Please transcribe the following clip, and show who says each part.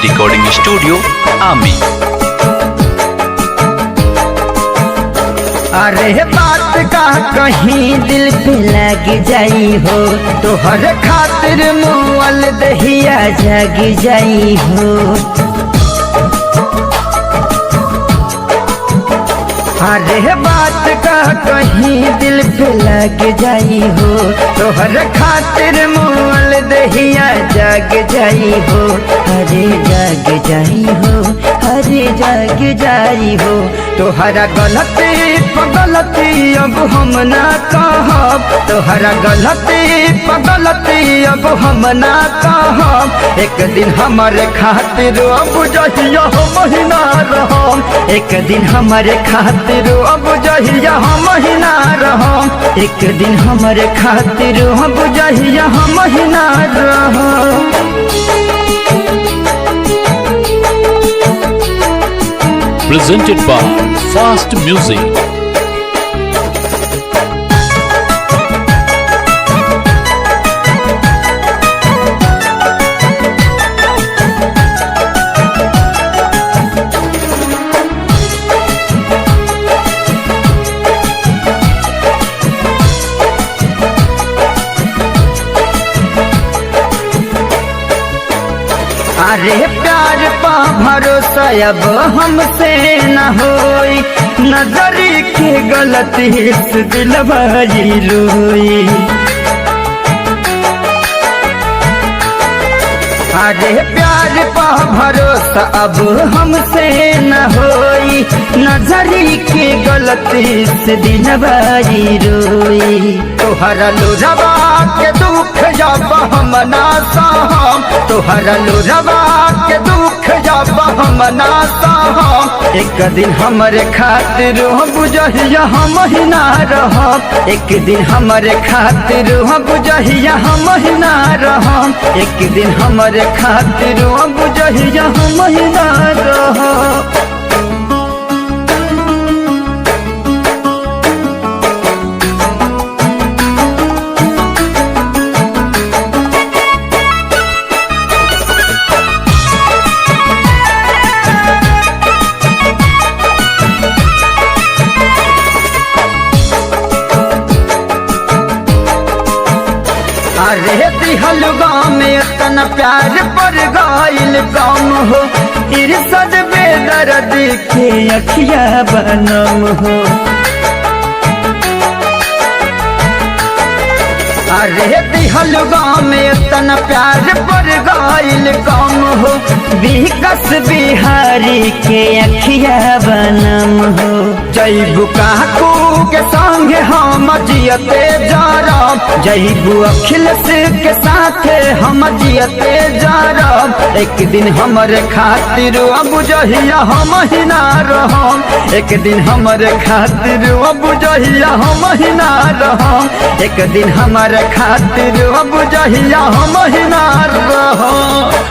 Speaker 1: Recording studio आमी।
Speaker 2: अरे बात का कहीं दिल पे लग जाई हो, तोहर खातिर मुअल दहिया जग जाई हो। अरे बात का कहीं दिल पे लग जाई हो, तोहर खातिर मुअल दहिया जग जाई हो। अरे जग जाई हो, अरे जग जाई हो। तोहरा गलती पगलती अब हम ना कहब, तोहरा गलती पगलती अब हम ना कहब। एक दिन हमारे खातिर अब जहिया हम ही ना रहम, एक दिन हमारे खातिर अब जहिया हम ही ना रहम, एक दिन हमारे खातिर अब जहिया हम ही ना रहम।
Speaker 1: Presented by Fast Music।
Speaker 2: अरे प्यार पा भरोसा अब हमसे न होई, नजरी के गलती से दिलवाई रोई। अरे प्यार पा भरोसा अब हमसे न होई, नजरी के गलती से दिलवाई रोई। तोहरा लोरवा के दुख जब हम ना सहम, तोहरा लोरवा के दुख जब हम ना सहम। एक दिन हमारे खातिर बुझहिया हम ही ना रहम, एक दिन हमारे खातिर बुझहिया हम ही ना रहम, एक दिन हमारे खातिर बुझहिया हम ही ना रहम। अरे दिहल गाँव में इतना प्यार पर गाइल गम हो, इरसद बेदर्द के अखिया बनम हो। अरे दिहल गाँव में इतना प्यार पर गाइल गम हो, विकस बिहारी के अखिया बनम हो। जैबू काकू के संग हम जियते जारब, जैबू अखिलेश के साथ हम जियते जारब। एक दिन हमारे खातिर अब जहिया हम ही ना रहम, एक दिन हमारे खातिर अब जहिया हम ही ना रहम, एक दिन हमारे खातिर अब जहिया हम ही ना रहम।